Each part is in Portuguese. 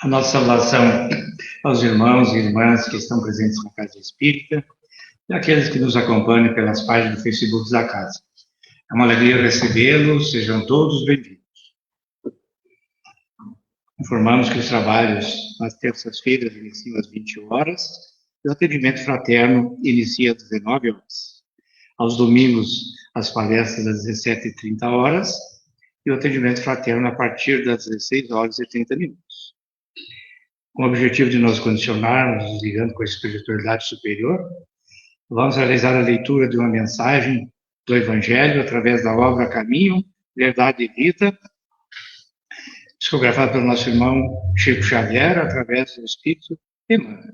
A nossa saudação aos irmãos e irmãs que estão presentes na Casa Espírita e aqueles que nos acompanham pelas páginas do Facebook da Casa. É uma alegria recebê-los, sejam todos bem-vindos. Informamos que os trabalhos nas terças-feiras iniciam às 20 horas e o atendimento fraterno inicia às 19 horas. Aos domingos, as palestras às 17h30 e o atendimento fraterno a partir das 16h30. Com o objetivo de nos condicionarmos, nos ligando com a espiritualidade superior, vamos realizar a leitura de uma mensagem do Evangelho através da obra Caminho, Verdade e Vida, psicografada pelo nosso irmão Chico Xavier, através do Espírito Emmanuel.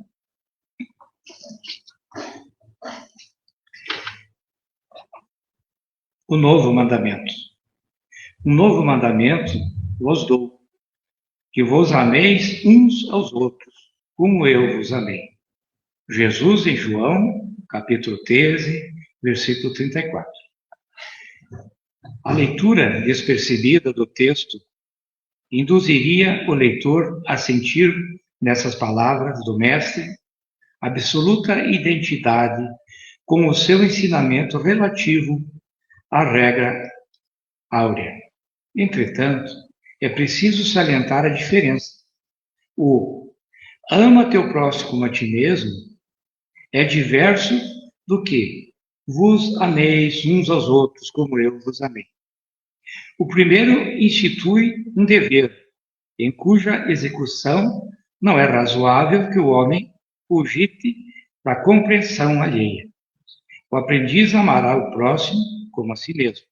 O novo mandamento. Um novo mandamento vos dou, que vos ameis uns aos outros, como eu vos amei. Jesus em João, capítulo 13, versículo 34. A leitura despercebida do texto induziria o leitor a sentir, nessas palavras do Mestre, absoluta identidade com o seu ensinamento relativo à regra áurea. Entretanto, é preciso salientar a diferença. O ama teu próximo como a ti mesmo é diverso do que vos ameis uns aos outros como eu vos amei. O primeiro institui um dever, em cuja execução não é razoável que o homem cogite para compreensão alheia. O aprendiz amará o próximo como a si mesmo.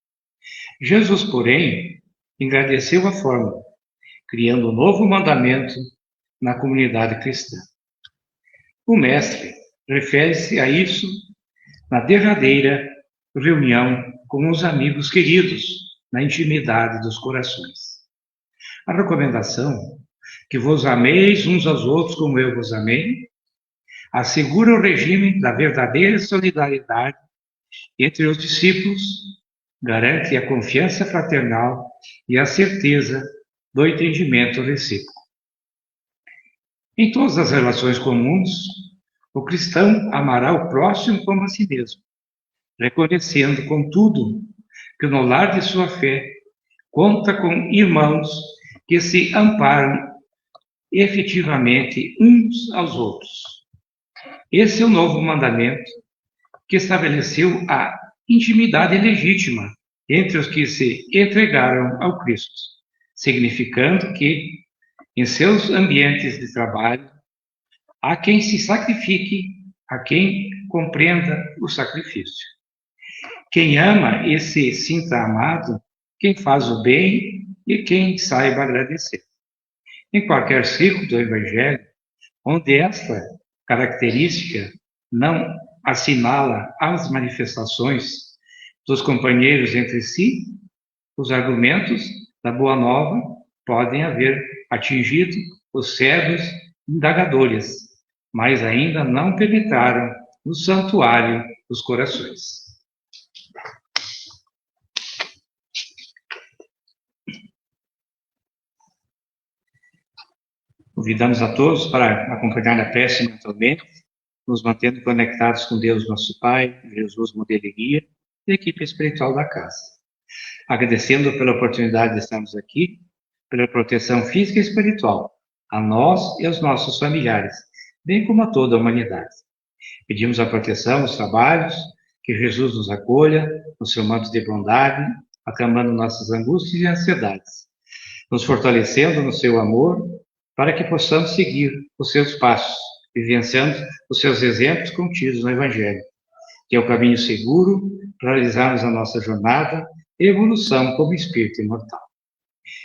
Jesus, porém, engrandeceu a fórmula, criando um novo mandamento na comunidade cristã. O Mestre refere-se a isso na derradeira reunião com os amigos queridos, na intimidade dos corações. A recomendação, que vos ameis uns aos outros como eu vos amei, assegura o regime da verdadeira solidariedade entre os discípulos, garante a confiança fraternal e a certeza do entendimento recíproco. Em todas as relações comuns, o cristão amará o próximo como a si mesmo, reconhecendo, contudo, que no lar de sua fé conta com irmãos que se amparam efetivamente uns aos outros. Esse é o novo mandamento que estabeleceu a intimidade legítima entre os que se entregaram ao Cristo, significando que, em seus ambientes de trabalho, há quem se sacrifique, há quem compreenda o sacrifício. Quem ama e se sinta amado, quem faz o bem e quem saiba agradecer. Em qualquer círculo do Evangelho, onde esta característica não assinala as manifestações dos companheiros entre si, os argumentos da Boa Nova podem haver atingido os cegos indagadores, mas ainda não penetraram no santuário dos corações. Convidamos a todos para acompanhar a prece mentalmente, nos mantendo conectados com Deus, nosso Pai, Jesus, modelo e guia, e a equipe espiritual da casa. Agradecendo pela oportunidade de estarmos aqui, pela proteção física e espiritual, a nós e aos nossos familiares, bem como a toda a humanidade. Pedimos a proteção aos trabalhos, que Jesus nos acolha no seu manto de bondade, acalmando nossas angústias e ansiedades, nos fortalecendo no seu amor, para que possamos seguir os seus passos, vivenciando os seus exemplos contidos no Evangelho, que é o caminho seguro para realizarmos a nossa jornada e evolução como espírito imortal.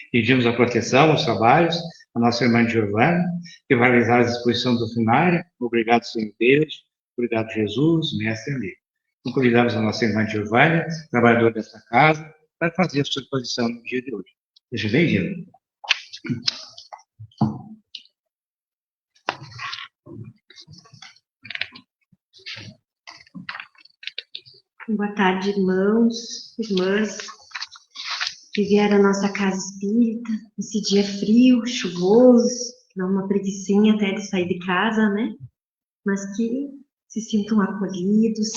Pedimos a proteção aos trabalhos da nossa irmã Giovana, que vai realizar a exposição doutrinária. Obrigado, Senhor Deus. Obrigado, Jesus, Mestre amigo. Então, convidamos a nossa irmã Giovana, trabalhadora desta casa, para fazer a sua exposição no dia de hoje. Seja bem-vindo. Boa tarde, irmãos, irmãs, que vieram à nossa casa espírita, nesse dia frio, chuvoso, que dá uma preguicinha até de sair de casa, né? Mas que se sintam acolhidos,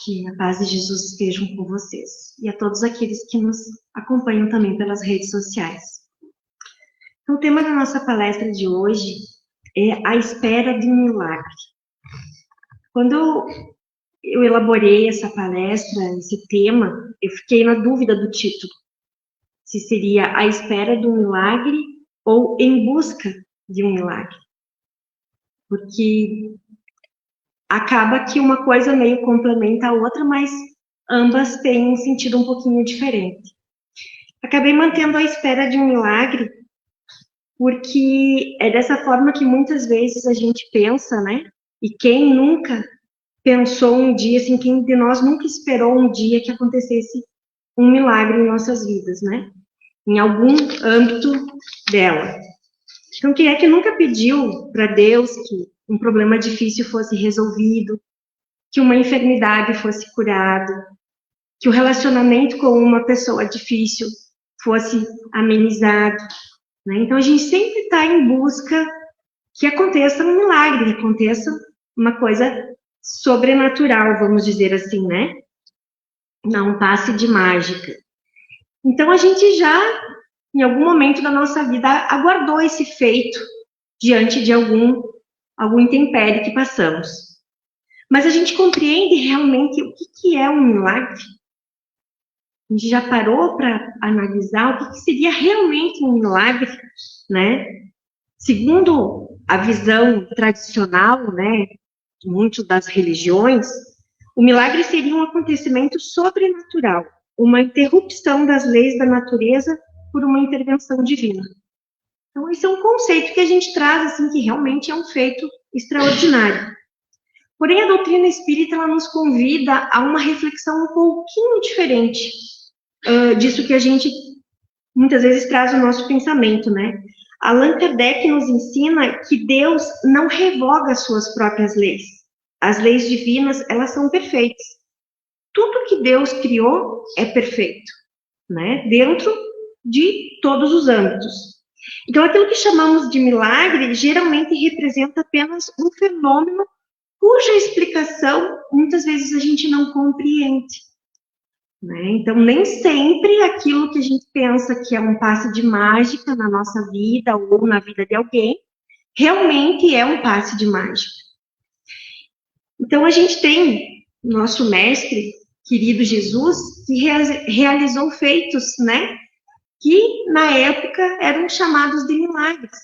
que a paz de Jesus esteja com vocês. E a todos aqueles que nos acompanham também pelas redes sociais. Então, o tema da nossa palestra de hoje é a espera de um milagre. Quando eu elaborei essa palestra, esse tema, eu fiquei na dúvida do título, se seria a espera de um milagre ou em busca de um milagre. Porque acaba que uma coisa meio complementa a outra, mas ambas têm um sentido um pouquinho diferente. Acabei mantendo a espera de um milagre, porque é dessa forma que muitas vezes a gente pensa, né? E quem nunca pensou um dia, assim, quem de nós nunca esperou um dia que acontecesse um milagre em nossas vidas, né? Em algum âmbito dela. Então, quem é que nunca pediu para Deus que um problema difícil fosse resolvido, que uma enfermidade fosse curada, que o relacionamento com uma pessoa difícil fosse amenizado, né? Então, a gente sempre está em busca que aconteça um milagre, que aconteça uma coisa sobrenatural, vamos dizer assim, né? Não um passe de mágica. Então, a gente já, em algum momento da nossa vida, aguardou esse feito diante de algum intempérie que passamos. Mas a gente compreende realmente o que é um milagre? A gente já parou para analisar o que seria realmente um milagre, né? Segundo a visão tradicional, né, de muitas das religiões, o milagre seria um acontecimento sobrenatural, uma interrupção das leis da natureza por uma intervenção divina. Então, esse é um conceito que a gente traz, assim, que realmente é um feito extraordinário. Porém, a doutrina espírita, ela nos convida a uma reflexão um pouquinho diferente disso que a gente, muitas vezes, traz no nosso pensamento, né? Allan Kardec nos ensina que Deus não revoga as suas próprias leis. As leis divinas, elas são perfeitas. Tudo que Deus criou é perfeito, né? Dentro de todos os âmbitos. Então, aquilo que chamamos de milagre, geralmente representa apenas um fenômeno cuja explicação, muitas vezes, a gente não compreende. Né? Então, nem sempre aquilo que a gente pensa que é um passe de mágica na nossa vida ou na vida de alguém, realmente é um passe de mágica. Então, a gente tem nosso mestre, querido Jesus, que realizou feitos, né, que na época eram chamados de milagres,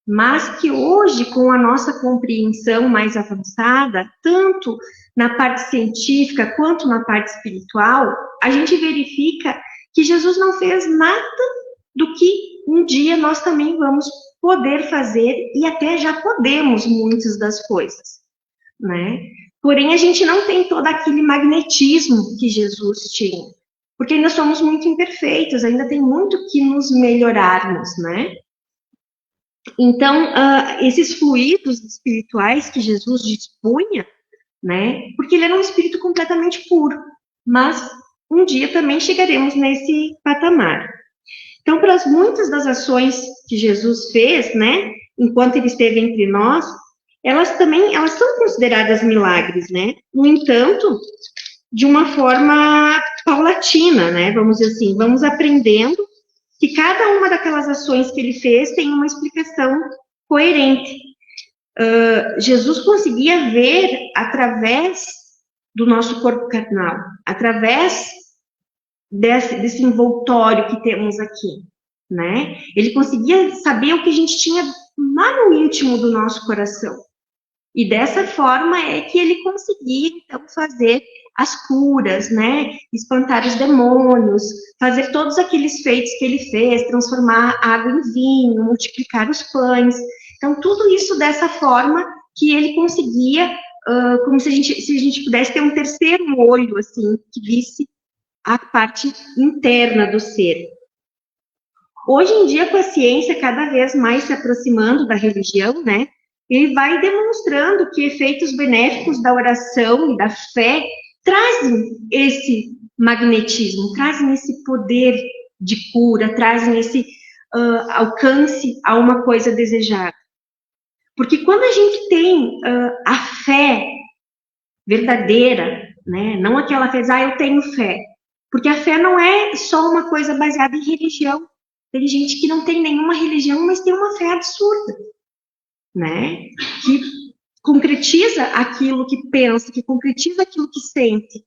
mas que hoje, com a nossa compreensão mais avançada, tanto na parte científica quanto na parte espiritual, a gente verifica que Jesus não fez nada do que um dia nós também vamos poder fazer, e até já podemos muitas das coisas, né? Porém, a gente não tem todo aquele magnetismo que Jesus tinha. porque ainda somos muito imperfeitos, ainda tem muito que nos melhorarmos, né? Então, esses fluidos espirituais que Jesus dispunha, né? Porque ele era um espírito completamente puro, mas um dia também chegaremos nesse patamar. Então, para muitas das ações que Jesus fez, né, enquanto ele esteve entre nós, elas são consideradas milagres, né? No entanto, de uma forma paulatina, né? Vamos dizer assim, vamos aprendendo que cada uma daquelas ações que ele fez tem uma explicação coerente. Jesus conseguia ver através do nosso corpo carnal, através desse envoltório que temos aqui, né? Ele conseguia saber o que a gente tinha lá no íntimo do nosso coração. E dessa forma é que ele conseguia, então, fazer as curas, né? Espantar os demônios, fazer todos aqueles feitos que ele fez, transformar água em vinho, multiplicar os pães. Então, tudo isso dessa forma que ele conseguia, como se a gente pudesse ter um terceiro olho, assim, que visse a parte interna do ser. Hoje em dia, com a ciência cada vez mais se aproximando da religião, né? Ele vai demonstrando que efeitos benéficos da oração e da fé trazem esse magnetismo, trazem esse poder de cura, trazem esse alcance a uma coisa desejada. Porque quando a gente tem a fé verdadeira, né, não aquela fé, eu tenho fé, porque a fé não é só uma coisa baseada em religião. Tem gente que não tem nenhuma religião, mas tem uma fé absurda, né? Que concretiza aquilo que pensa, que concretiza aquilo que sente.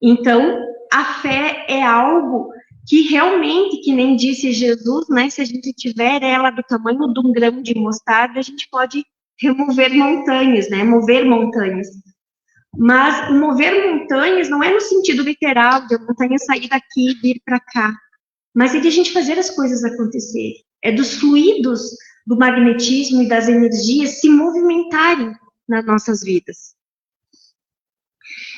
Então, a fé é algo que realmente, que nem disse Jesus, né? Se a gente tiver ela do tamanho de um grão de mostarda, a gente pode remover montanhas, né? Mover montanhas. Mas mover montanhas não é no sentido literal, de a montanha sair daqui e vir para cá, mas é de a gente fazer as coisas acontecerem. É dos fluidos do magnetismo e das energias se movimentarem nas nossas vidas.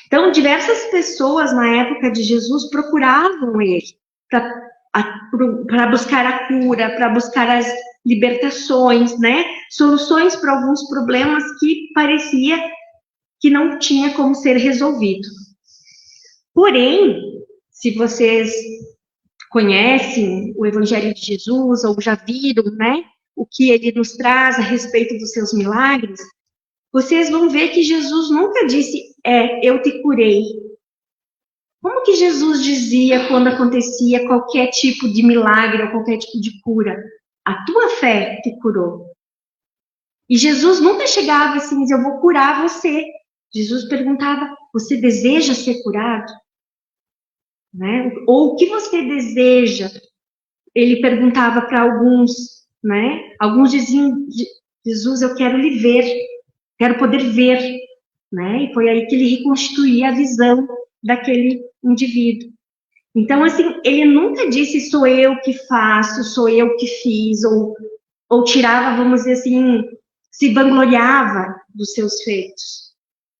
Então, diversas pessoas na época de Jesus procuravam ele para buscar a cura, para buscar as libertações, né? Soluções para alguns problemas que parecia que não tinha como ser resolvido. Porém, se vocês conhecem o Evangelho de Jesus ou já viram, né, o que ele nos traz a respeito dos seus milagres, vocês vão ver que Jesus nunca disse, eu te curei. Como que Jesus dizia quando acontecia qualquer tipo de milagre ou qualquer tipo de cura? A tua fé te curou. E Jesus nunca chegava assim, eu vou curar você. Jesus perguntava, você deseja ser curado? Né? Ou o que você deseja? Ele perguntava para alguns, né? Alguns diziam, Jesus, eu quero lhe ver, quero poder ver, né? E foi aí que ele reconstituía a visão daquele indivíduo. Então, assim, ele nunca disse, sou eu que faço, sou eu que fiz, ou tirava, vamos dizer assim, se vangloriava dos seus feitos.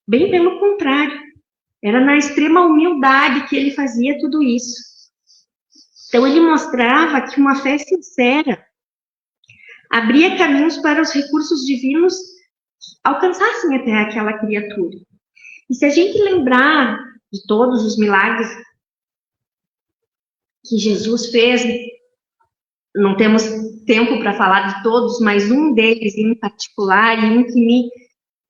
Bem pelo contrário, era na extrema humildade que ele fazia tudo isso. Então, ele mostrava que uma fé sincera abria caminhos para os recursos divinos alcançassem até aquela criatura. E se a gente lembrar de todos os milagres que Jesus fez, não temos tempo para falar de todos, mas um deles em particular, e um que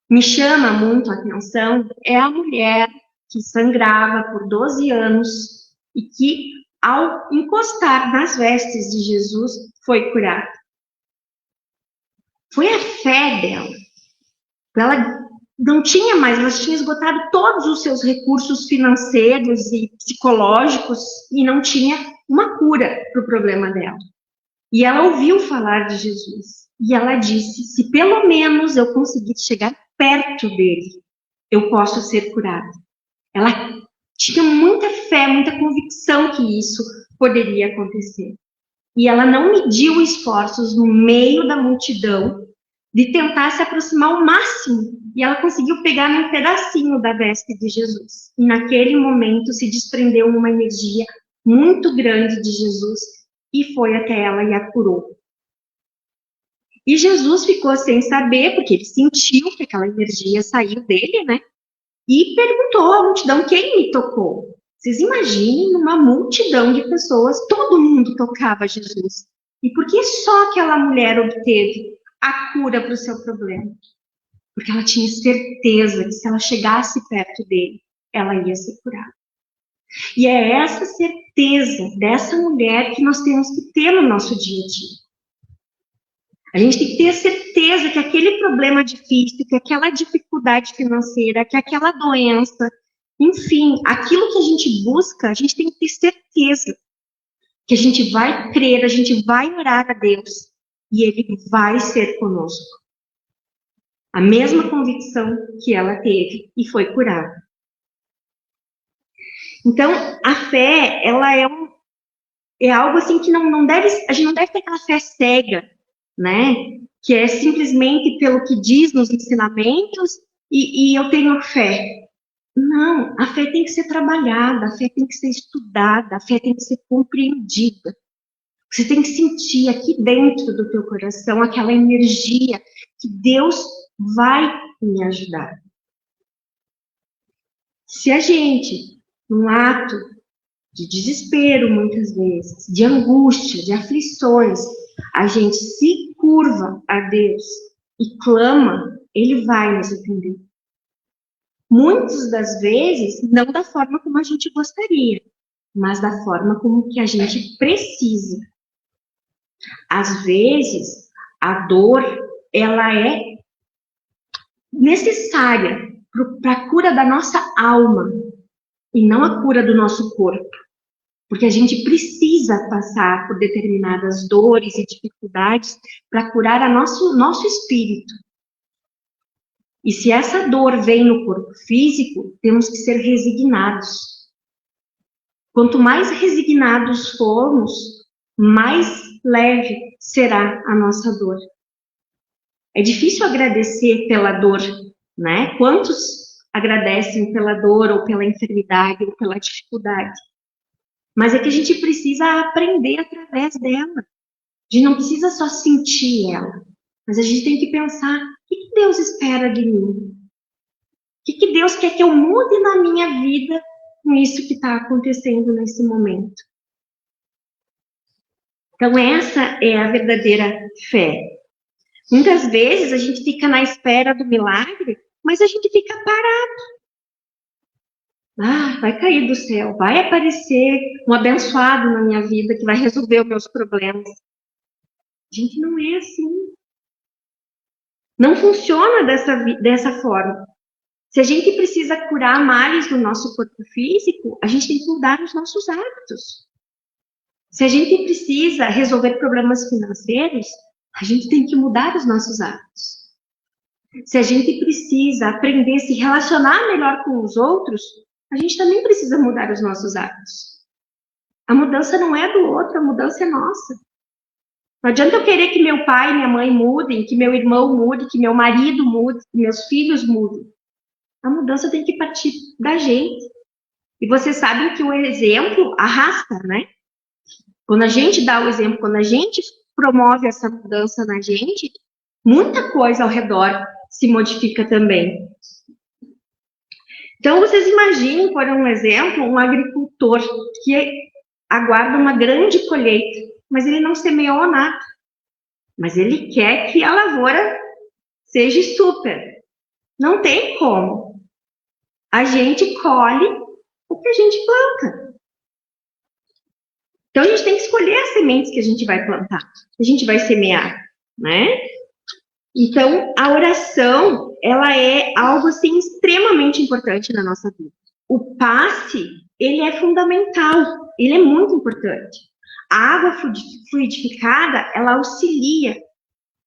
me chama muito a atenção, é a mulher que sangrava por 12 anos e que, ao encostar nas vestes de Jesus, foi curada. Foi a fé dela. Ela não tinha mais, ela tinha esgotado todos os seus recursos financeiros e psicológicos e não tinha uma cura para o problema dela. E ela ouviu falar de Jesus. E ela disse, se pelo menos eu conseguir chegar perto dele, eu posso ser curada. Ela tinha muita fé, muita convicção que isso poderia acontecer. E ela não mediu esforços no meio da multidão, de tentar se aproximar ao máximo, e ela conseguiu pegar num pedacinho da veste de Jesus. E naquele momento se desprendeu uma energia muito grande de Jesus, e foi até ela e a curou. E Jesus ficou sem saber, porque ele sentiu que aquela energia saiu dele, né? E perguntou à multidão: quem me tocou? Vocês imaginem uma multidão de pessoas, todo mundo tocava Jesus. E por que só aquela mulher obteve a cura para o seu problema? Porque ela tinha certeza que se ela chegasse perto dele, ela ia ser curada. E é essa certeza dessa mulher que nós temos que ter no nosso dia a dia. A gente tem que ter certeza que aquele problema difícil, que aquela dificuldade financeira, que aquela doença, enfim, aquilo que a gente busca, a gente tem que ter certeza que a gente vai crer, a gente vai orar a Deus e Ele vai ser conosco. A mesma convicção que ela teve e foi curada. Então, a fé, ela é algo assim que não deve, a gente não deve ter aquela fé cega, né? Que é simplesmente pelo que diz nos ensinamentos e eu tenho fé. Não, a fé tem que ser trabalhada, a fé tem que ser estudada, a fé tem que ser compreendida. Você tem que sentir aqui dentro do teu coração aquela energia que Deus vai me ajudar. Se a gente, num ato de desespero, muitas vezes, de angústia, de aflições, a gente se curva a Deus e clama, Ele vai nos atender. Muitas das vezes, não da forma como a gente gostaria, mas da forma como que a gente precisa. Às vezes, a dor, ela é necessária para a cura da nossa alma e não a cura do nosso corpo. Porque a gente precisa passar por determinadas dores e dificuldades para curar nosso espírito. E se essa dor vem no corpo físico, temos que ser resignados. Quanto mais resignados formos, mais leve será a nossa dor. É difícil agradecer pela dor, né? Quantos agradecem pela dor, ou pela enfermidade, ou pela dificuldade? Mas é que a gente precisa aprender através dela. A gente não precisa só sentir ela, mas a gente tem que pensar: o que Deus espera de mim? O que Deus quer que eu mude na minha vida com isso que está acontecendo nesse momento? Então, essa é a verdadeira fé. Muitas vezes a gente fica na espera do milagre, mas a gente fica parado. Ah, vai cair do céu, vai aparecer um abençoado na minha vida que vai resolver os meus problemas. Gente, não é assim. Não funciona dessa forma. Se a gente precisa curar males no nosso corpo físico, a gente tem que mudar os nossos hábitos. Se a gente precisa resolver problemas financeiros, a gente tem que mudar os nossos hábitos. Se a gente precisa aprender a se relacionar melhor com os outros, a gente também precisa mudar os nossos hábitos. A mudança não é do outro, a mudança é nossa. Não adianta eu querer que meu pai e minha mãe mudem, que meu irmão mude, que meu marido mude, que meus filhos mudem. A mudança tem que partir da gente. E vocês sabem que o exemplo arrasta, né? Quando a gente dá o exemplo, quando a gente promove essa mudança na gente, muita coisa ao redor se modifica também. Então, vocês imaginem, por um exemplo, um agricultor que aguarda uma grande colheita, mas ele não semeou nada. Mas ele quer que a lavoura seja super. Não tem como. A gente colhe o que a gente planta. Então, a gente tem que escolher as sementes que a gente vai plantar, que a gente vai semear, né? Então, a oração, ela é algo, assim, extremamente importante na nossa vida. O passe, ele é fundamental, ele é muito importante. A água fluidificada, ela auxilia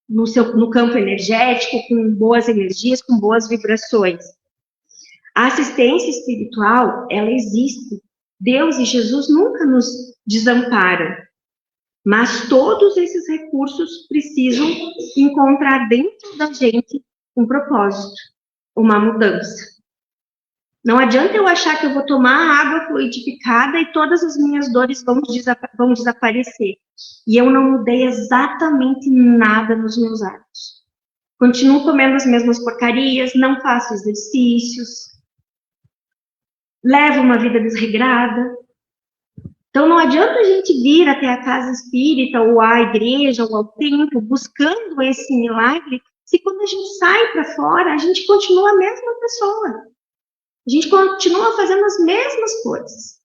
no campo energético, com boas energias, com boas vibrações. A assistência espiritual, ela existe. Deus e Jesus nunca nos desamparam. Mas todos esses recursos precisam encontrar dentro da gente um propósito, uma mudança. Não adianta eu achar que eu vou tomar água fluidificada e todas as minhas dores vão desaparecer. E eu não mudei exatamente nada nos meus hábitos. Continuo comendo as mesmas porcarias, não faço exercícios, levo uma vida desregrada. Então, não adianta a gente vir até a casa espírita, ou à igreja, ou ao templo, buscando esse milagre, se quando a gente sai para fora, a gente continua a mesma pessoa. A gente continua fazendo as mesmas coisas.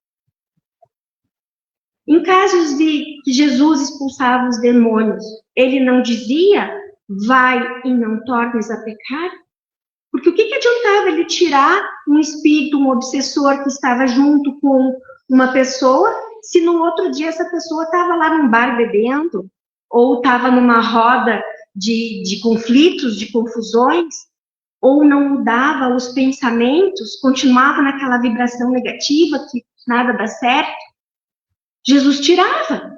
Em casos de que Jesus expulsava os demônios, ele não dizia, vai e não tornes a pecar? Porque o que adiantava ele tirar um espírito, um obsessor que estava junto com uma pessoa, se no outro dia essa pessoa estava lá num bar bebendo, ou estava numa roda de conflitos, de confusões, ou não mudava os pensamentos, continuava naquela vibração negativa, que nada dá certo? Jesus tirava.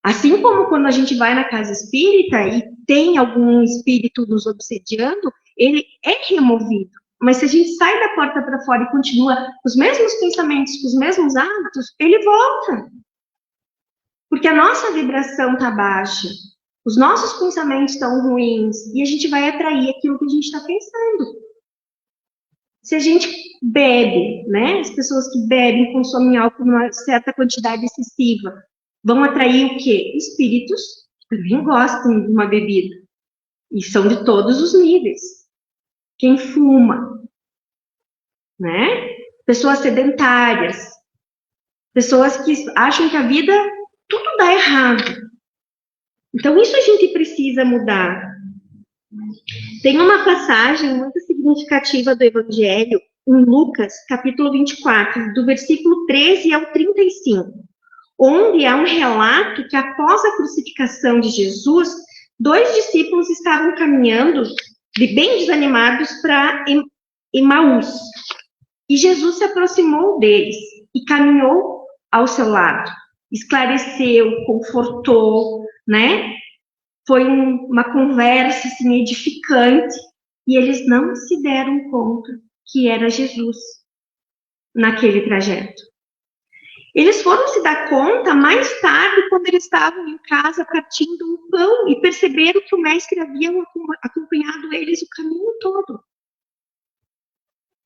Assim como quando a gente vai na casa espírita e tem algum espírito nos obsediando, ele é removido. Mas se a gente sai da porta para fora e continua com os mesmos pensamentos, com os mesmos hábitos, ele volta. Porque a nossa vibração está baixa, os nossos pensamentos estão ruins, e a gente vai atrair aquilo que a gente está pensando. Se a gente bebe, né, as pessoas que bebem, consomem álcool numa certa quantidade excessiva, vão atrair o quê? Espíritos que também gostam de uma bebida. E são de todos os níveis. Quem fuma, né? Pessoas sedentárias, pessoas que acham que a vida tudo dá errado. Então, isso a gente precisa mudar. Tem uma passagem muito significativa do Evangelho, em Lucas, capítulo 24, do versículo 13 ao 35, onde há um relato que após a crucificação de Jesus, 2 discípulos estavam caminhando, bem desanimados, para Emaús. E Jesus se aproximou deles e caminhou ao seu lado, esclareceu, confortou, né? Foi uma conversa assim, edificante, e eles não se deram conta que era Jesus naquele trajeto. Eles foram se dar conta mais tarde, quando eles estavam em casa partindo um pão, e perceberam que o mestre havia acompanhado eles o caminho todo.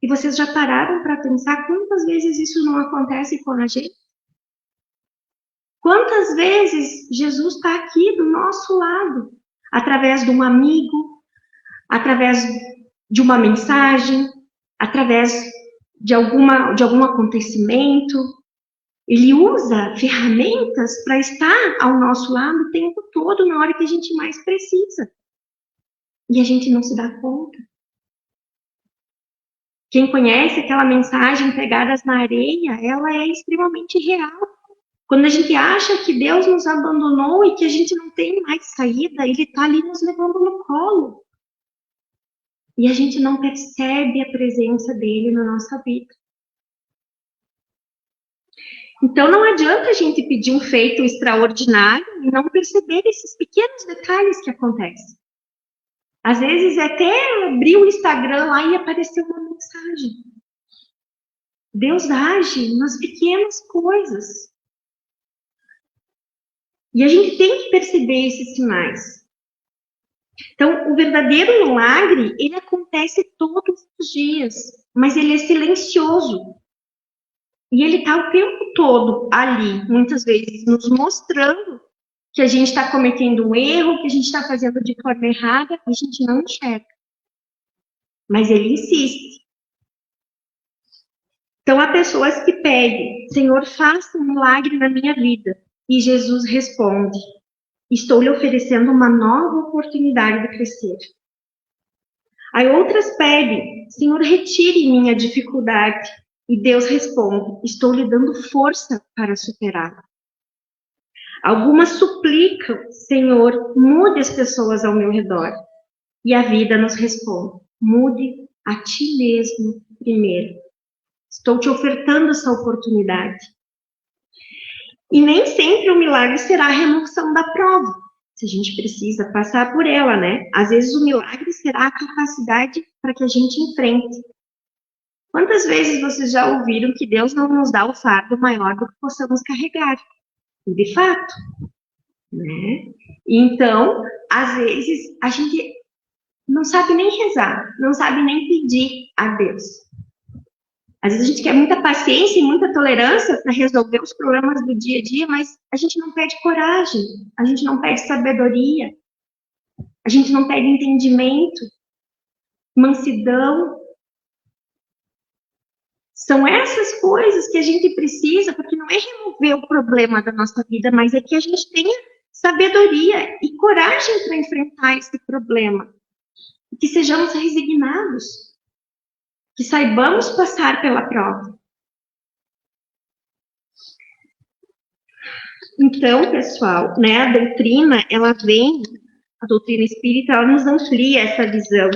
E vocês já pararam para pensar quantas vezes isso não acontece com a gente? Quantas vezes Jesus está aqui do nosso lado, através de um amigo, através de uma mensagem, através de algum acontecimento. Ele usa ferramentas para estar ao nosso lado o tempo todo, na hora que a gente mais precisa. E a gente não se dá conta. Quem conhece aquela mensagem Pegadas na Areia, ela é extremamente real. Quando a gente acha que Deus nos abandonou e que a gente não tem mais saída, Ele está ali nos levando no colo. E a gente não percebe a presença dele na nossa vida. Então, não adianta a gente pedir um feito extraordinário e não perceber esses pequenos detalhes que acontecem. Às vezes, até abrir o Instagram lá e aparecer uma mensagem. Deus age nas pequenas coisas. E a gente tem que perceber esses sinais. Então, o verdadeiro milagre, ele acontece todos os dias, mas ele é silencioso. E ele está o tempo todo ali, muitas vezes, nos mostrando que a gente está cometendo um erro, que a gente está fazendo de forma errada, e a gente não enxerga. Mas ele insiste. Então, há pessoas que pedem, Senhor, faça um milagre na minha vida. E Jesus responde, estou lhe oferecendo uma nova oportunidade de crescer. Aí outras pedem, Senhor, retire minha dificuldade. E Deus responde, estou lhe dando força para superá-la. Algumas suplicam, Senhor, mude as pessoas ao meu redor. E a vida nos responde, mude a ti mesmo primeiro. Estou te ofertando essa oportunidade. E nem sempre o milagre será a remoção da prova, se a gente precisa passar por ela, né? Às vezes o milagre será a capacidade para que a gente enfrente. Quantas vezes vocês já ouviram que Deus não nos dá o fardo maior do que possamos carregar? E de fato, né? Então, às vezes, a gente não sabe nem rezar, não sabe nem pedir a Deus. Às vezes a gente quer muita paciência e muita tolerância para resolver os problemas do dia a dia, mas a gente não pede coragem, a gente não pede sabedoria, a gente não pede entendimento, mansidão. São essas coisas que a gente precisa, porque não é remover o problema da nossa vida, mas é que a gente tenha sabedoria e coragem para enfrentar esse problema. Que sejamos resignados, que saibamos passar pela prova. Então, pessoal, né, a doutrina espírita, ela nos amplia essa visão,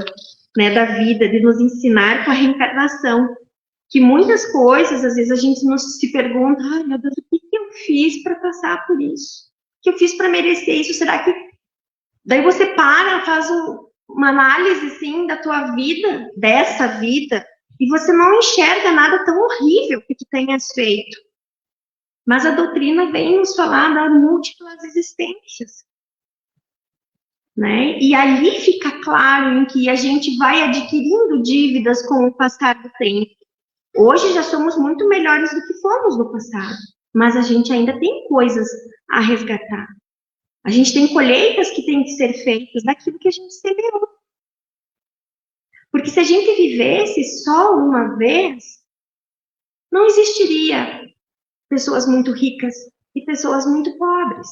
né, da vida, de nos ensinar com a reencarnação, que muitas coisas, às vezes a gente se pergunta, ai meu Deus, o que eu fiz para passar por isso? O que eu fiz para merecer isso? Será que... Daí você para, faz uma análise, assim, da tua vida, dessa vida, e você não enxerga nada tão horrível que tu tenhas feito. Mas a doutrina vem nos falar das múltiplas existências, né? E ali fica claro em que a gente vai adquirindo dívidas com o passar do tempo. Hoje já somos muito melhores do que fomos no passado, mas a gente ainda tem coisas a resgatar. A gente tem colheitas que têm que ser feitas daquilo que a gente semeou. Porque se a gente vivesse só uma vez, não existiria pessoas muito ricas e pessoas muito pobres.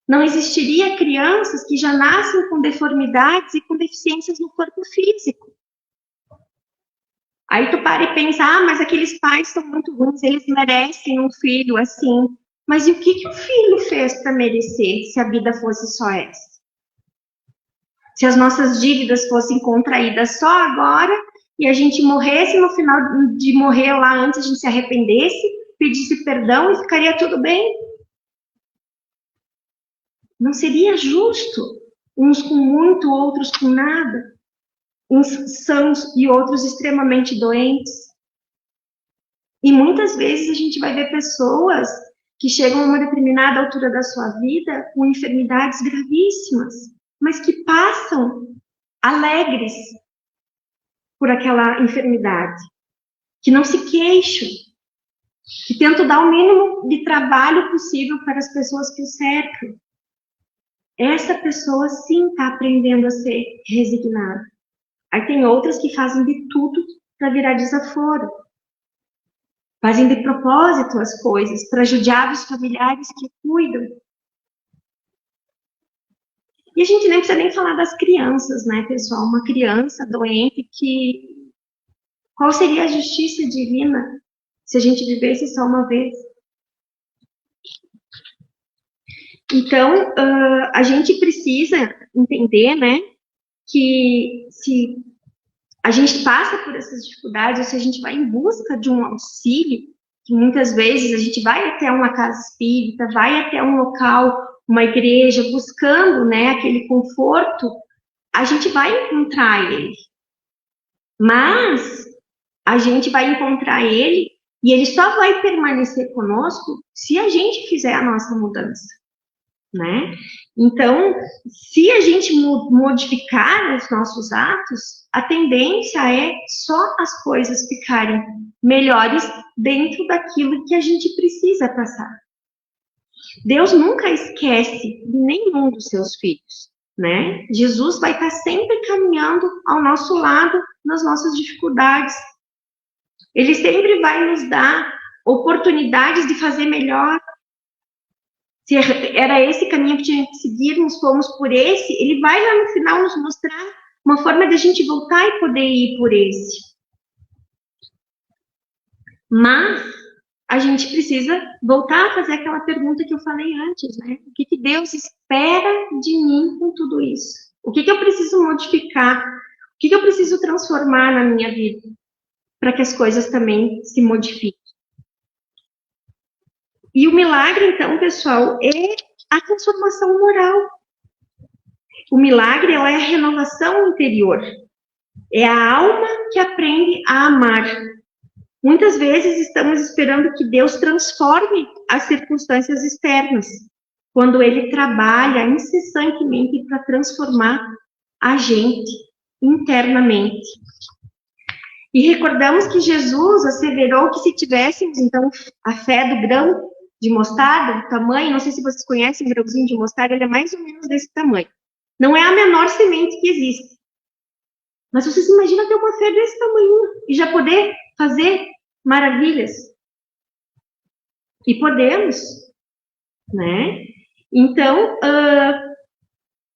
Não existiria crianças que já nascem com deformidades e com deficiências no corpo físico. Aí tu para e pensa, mas aqueles pais são muito ruins, eles merecem um filho assim. Mas e o que o filho fez para merecer, se a vida fosse só essa? Se as nossas dívidas fossem contraídas só agora, e a gente morresse, no final de morrer lá antes, a gente se arrependesse, pedisse perdão e ficaria tudo bem? Não seria justo, uns com muito, outros com nada. Uns sãos e outros extremamente doentes. E muitas vezes a gente vai ver pessoas que chegam a uma determinada altura da sua vida com enfermidades gravíssimas, mas que passam alegres por aquela enfermidade, que não se queixam, que tentam dar o mínimo de trabalho possível para as pessoas que o cercam. Essa pessoa sim está aprendendo a ser resignada. Aí tem outras que fazem de tudo para virar desaforo. Fazem de propósito as coisas, para judiar os familiares que cuidam. E a gente nem precisa nem falar das crianças, né, pessoal? Uma criança doente que... Qual seria a justiça divina se a gente vivesse só uma vez? Então, a gente precisa entender, né, que se a gente passa por essas dificuldades, ou se a gente vai em busca de um auxílio, que muitas vezes a gente vai até uma casa espírita, vai até um local, uma igreja, buscando, né, aquele conforto, a gente vai encontrar ele. Mas a gente vai encontrar ele e ele só vai permanecer conosco se a gente fizer a nossa mudança, né? Então, se a gente modificar os nossos atos, a tendência é só as coisas ficarem melhores dentro daquilo que a gente precisa passar. Deus nunca esquece nenhum dos seus filhos, né? Jesus vai estar sempre caminhando ao nosso lado nas nossas dificuldades. Ele sempre vai nos dar oportunidades de fazer melhor. Se era esse caminho que tinha que seguirmos, fomos por esse, ele vai lá no final nos mostrar uma forma de a gente voltar e poder ir por esse. Mas a gente precisa voltar a fazer aquela pergunta que eu falei antes, né? O que Deus espera de mim com tudo isso? O que eu preciso modificar? O que eu preciso transformar na minha vida? Para que as coisas também se modifiquem. E o milagre, então, pessoal, é a transformação moral. O milagre é a renovação interior. É a alma que aprende a amar. Muitas vezes estamos esperando que Deus transforme as circunstâncias externas, quando Ele trabalha incessantemente para transformar a gente internamente. E recordamos que Jesus asseverou que se tivéssemos, então, a fé do grão de mostarda, o tamanho, não sei se vocês conhecem o grãozinho de mostarda, ele é mais ou menos desse tamanho. Não é a menor semente que existe. Mas vocês imaginam ter uma fé desse tamanho e já poder fazer maravilhas? E podemos, né? Então,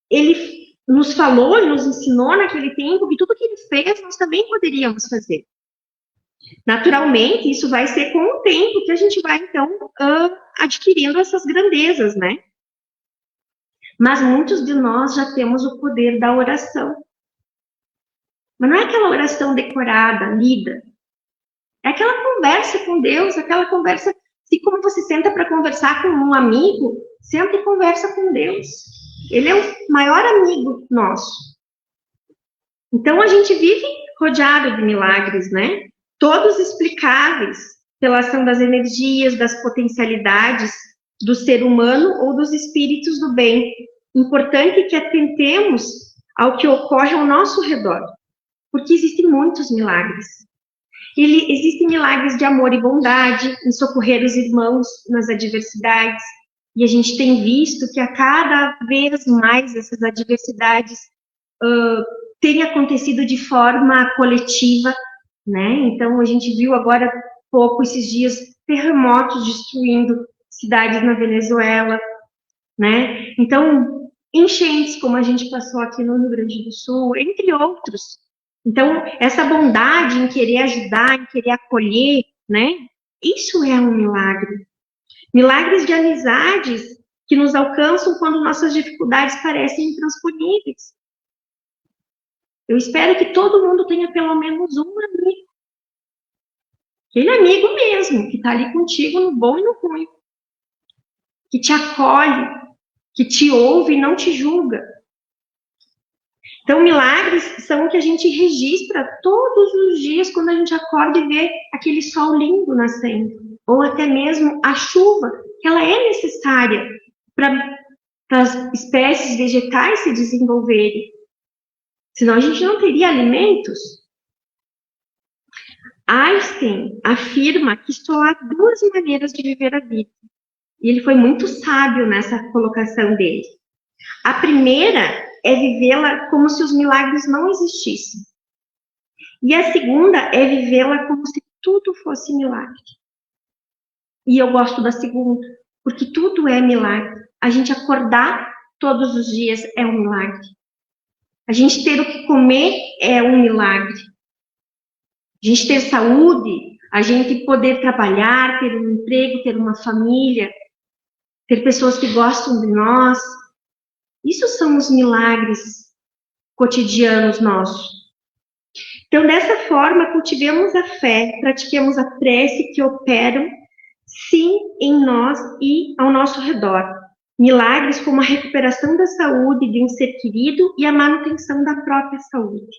ele nos falou e nos ensinou naquele tempo que tudo que ele fez, nós também poderíamos fazer. Naturalmente, isso vai ser com o tempo que a gente vai, então, adquirindo essas grandezas, né? Mas muitos de nós já temos o poder da oração. Mas não é aquela oração decorada, lida. É aquela conversa com Deus, aquela conversa, assim como você senta para conversar com um amigo, senta e conversa com Deus. Ele é o maior amigo nosso. Então, a gente vive rodeado de milagres, né? Todos explicáveis pela ação das energias, das potencialidades do ser humano ou dos espíritos do bem. Importante que atentemos ao que ocorre ao nosso redor, porque existem muitos milagres. Existem milagres de amor e bondade, em socorrer os irmãos nas adversidades, e a gente tem visto que a cada vez mais essas adversidades têm acontecido de forma coletiva, né? Então, a gente viu agora há pouco, esses dias, terremotos destruindo cidades na Venezuela, né? Então, enchentes, como a gente passou aqui no Rio Grande do Sul, entre outros. Então, essa bondade em querer ajudar, em querer acolher, né? Isso é um milagre. Milagres de amizades que nos alcançam quando nossas dificuldades parecem intransponíveis. Eu espero que todo mundo tenha pelo menos um amigo. Aquele amigo mesmo, que está ali contigo no bom e no ruim. Que te acolhe, que te ouve e não te julga. Então, milagres são o que a gente registra todos os dias quando a gente acorda e vê aquele sol lindo nascendo. Ou até mesmo a chuva, que ela é necessária para as espécies vegetais se desenvolverem. Senão a gente não teria alimentos. Einstein afirma que só há duas maneiras de viver a vida. E ele foi muito sábio nessa colocação dele. A primeira é vivê-la como se os milagres não existissem. E a segunda é vivê-la como se tudo fosse milagre. E eu gosto da segunda, porque tudo é milagre. A gente acordar todos os dias é um milagre. A gente ter o que comer é um milagre. A gente ter saúde, a gente poder trabalhar, ter um emprego, ter uma família, ter pessoas que gostam de nós. Isso são os milagres cotidianos nossos. Então, dessa forma, cultivemos a fé, pratiquemos a prece que operam, sim, em nós e ao nosso redor. Milagres como a recuperação da saúde de um ser querido e a manutenção da própria saúde.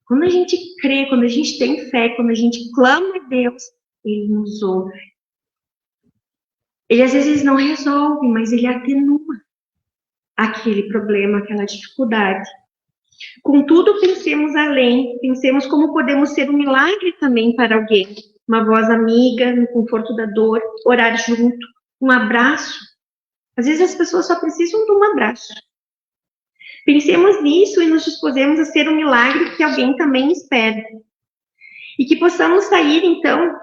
Quando a gente crê, quando a gente tem fé, quando a gente clama a Deus, Ele nos ouve. Ele às vezes não resolve, mas Ele atenua aquele problema, aquela dificuldade. Contudo, pensemos além, pensemos como podemos ser um milagre também para alguém. Uma voz amiga, no conforto da dor, orar junto, um abraço. Às vezes as pessoas só precisam de um abraço. Pensemos nisso e nos dispusemos a ser um milagre que alguém também espera. E que possamos sair, então,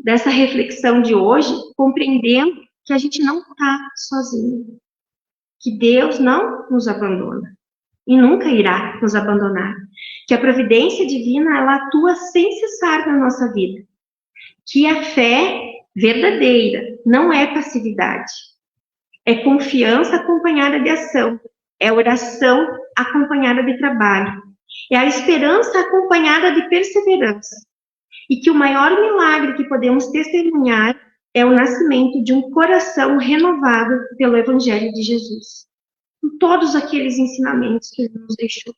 dessa reflexão de hoje, compreendendo que a gente não está sozinho. Que Deus não nos abandona. E nunca irá nos abandonar. Que a providência divina, ela atua sem cessar na nossa vida. Que a fé verdadeira não é passividade. É confiança acompanhada de ação. É oração acompanhada de trabalho. É a esperança acompanhada de perseverança. E que o maior milagre que podemos testemunhar é o nascimento de um coração renovado pelo Evangelho de Jesus, com todos aqueles ensinamentos que ele nos deixou.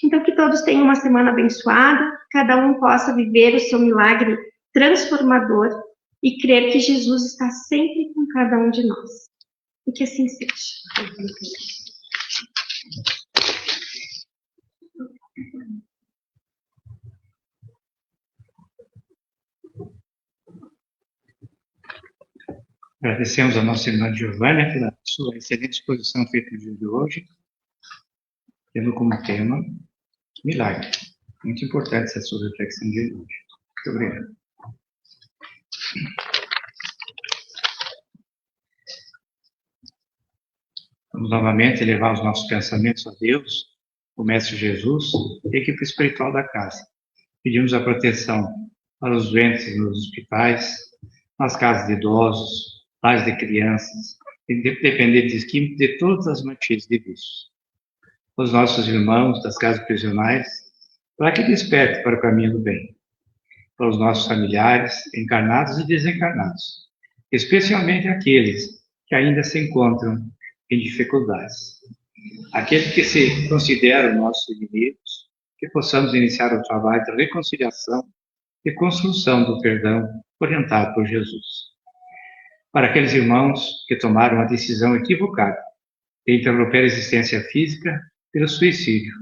Então, que todos tenham uma semana abençoada, cada um possa viver o seu milagre transformador e crer que Jesus está sempre com cada um de nós. E que assim seja. Agradecemos a nossa irmã Giovânia pela sua excelente exposição feita no dia de hoje, tendo como tema milagre. Muito importante essa sua reflexão de hoje. Muito obrigado. Vamos novamente elevar os nossos pensamentos a Deus, o Mestre Jesus e a equipe espiritual da casa. Pedimos a proteção para os doentes nos hospitais, nas casas de idosos, lares de crianças, dependentes químicos, de todas as manchas de vícios. Os nossos irmãos das casas prisionais, para que despertem para o caminho do bem. Para os nossos familiares, encarnados e desencarnados, especialmente aqueles que ainda se encontram em dificuldades. Aqueles que se consideram nossos inimigos, que possamos iniciar o trabalho de reconciliação e construção do perdão orientado por Jesus. Para aqueles irmãos que tomaram a decisão equivocada de interromper a existência física pelo suicídio,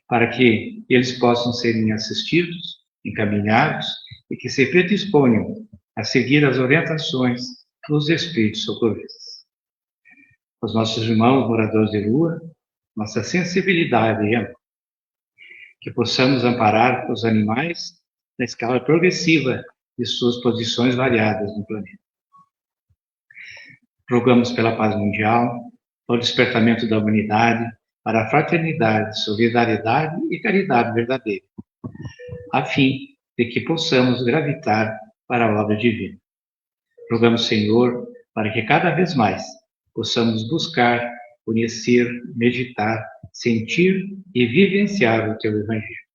para que eles possam serem assistidos, encaminhados e que se predisponham a seguir as orientações dos Espíritos socorristas. Os nossos irmãos moradores de rua, nossa sensibilidade e amor, que possamos amparar os animais na escala progressiva de suas posições variadas no planeta. Rogamos pela paz mundial, pelo despertamento da humanidade, para a fraternidade, solidariedade e caridade verdadeira, a fim de que possamos gravitar para a obra divina. Rogamos, Senhor, para que cada vez mais possamos buscar, conhecer, meditar, sentir e vivenciar o Teu Evangelho.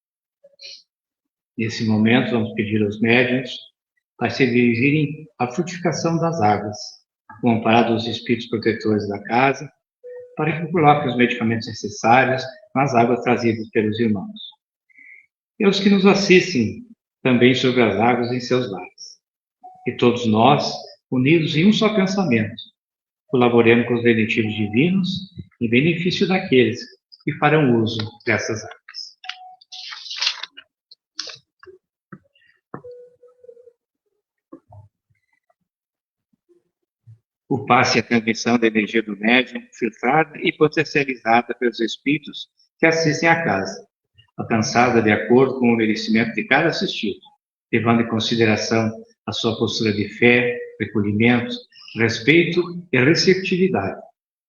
Nesse momento, vamos pedir aos médiuns para se dirigirem à frutificação das águas, com o amparo dos espíritos protetores da casa, para que coloquem os medicamentos necessários nas águas trazidas pelos irmãos. E os que nos assistem também sobre as águas em seus lares. E todos nós, unidos em um só pensamento, colaboremos com os benefícios divinos em benefício daqueles que farão uso dessas águas. O passe e a transmissão da energia do médium, filtrada e potencializada pelos espíritos que assistem à casa, alcançada de acordo com o merecimento de cada assistido, levando em consideração a sua postura de fé, recolhimento, respeito e receptividade.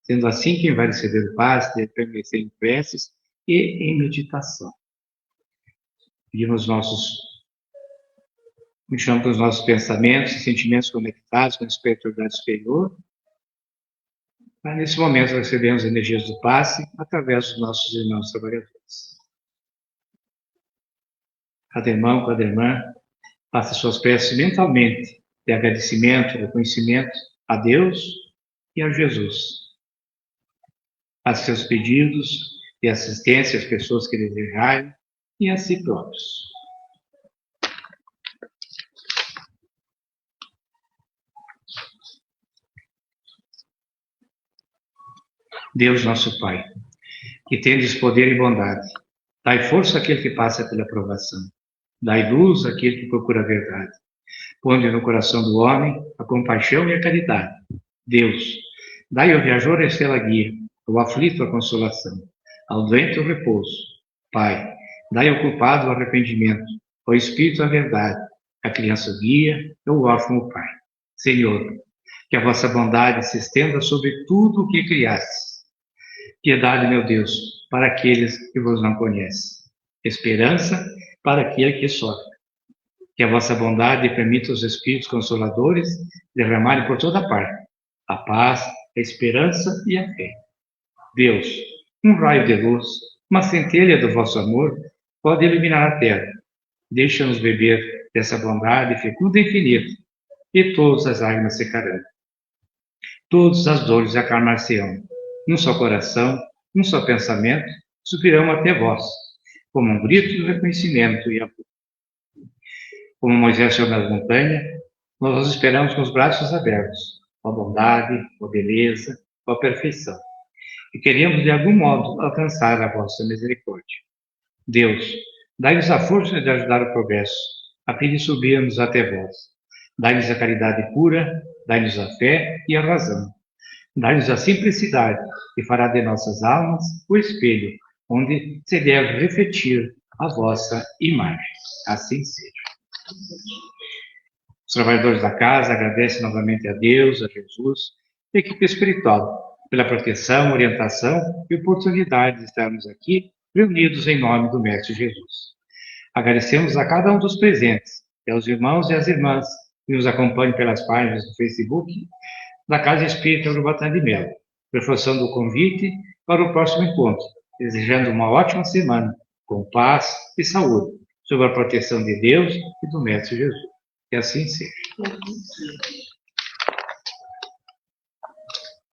Sendo assim, quem vai receber o passe deve permanecer em preces e em meditação. Pedimos Deixamos os nossos pensamentos e sentimentos conectados com a espiritualidade superior. Mas nesse momento recebemos energias do passe através dos nossos irmãos trabalhadores. Cada irmão, cada irmã, faça suas preces mentalmente, de agradecimento, reconhecimento a Deus e a Jesus. Faça seus pedidos de assistência às pessoas que desejarem e a si próprios. Deus nosso Pai, que tendes poder e bondade, dai força àquele que passa pela provação, dai luz àquele que procura a verdade. Ponde no coração do homem a compaixão e a caridade. Deus, dai ao viajor a estrela guia, ao aflito a consolação, ao doente o repouso. Pai, dai ao culpado o arrependimento, ao espírito a verdade, à criança o guia, ao órfão o Pai. Senhor, que a vossa bondade se estenda sobre tudo o que criastes. Piedade, meu Deus, para aqueles que vos não conhecem. Esperança para aquele que sofre. Que a vossa bondade permita aos Espíritos Consoladores derramarem por toda parte a paz, a esperança e a fé. Deus, um raio de luz, uma centelha do vosso amor, pode iluminar a terra. Deixa-nos beber dessa bondade fecunda e infinita e todas as lágrimas secarão. Todas as dores acalmar-se-ão. Num só coração, num só pensamento, subirão até vós, como um grito de reconhecimento e amor. Como Moisés sobre a montanha, nós os esperamos com os braços abertos, com a bondade, com a beleza, com a perfeição. E queremos, de algum modo, alcançar a vossa misericórdia. Deus, dai-nos a força de ajudar o progresso, a fim de subirmos até vós. Dai-nos a caridade pura, dai-nos a fé e a razão. Dai-nos a simplicidade, que fará de nossas almas o espelho, onde se deve refletir a vossa imagem. Assim seja. Os trabalhadores da casa agradecem novamente a Deus, a Jesus, e a equipe espiritual, pela proteção, orientação e oportunidade de estarmos aqui reunidos em nome do Mestre Jesus. Agradecemos a cada um dos presentes, e aos irmãos e às irmãs que nos acompanham pelas páginas do Facebook da Casa Espírita Urubatã de Melo, reforçando o convite para o próximo encontro, desejando uma ótima semana, com paz e saúde, sob a proteção de Deus e do Mestre Jesus. Que assim seja.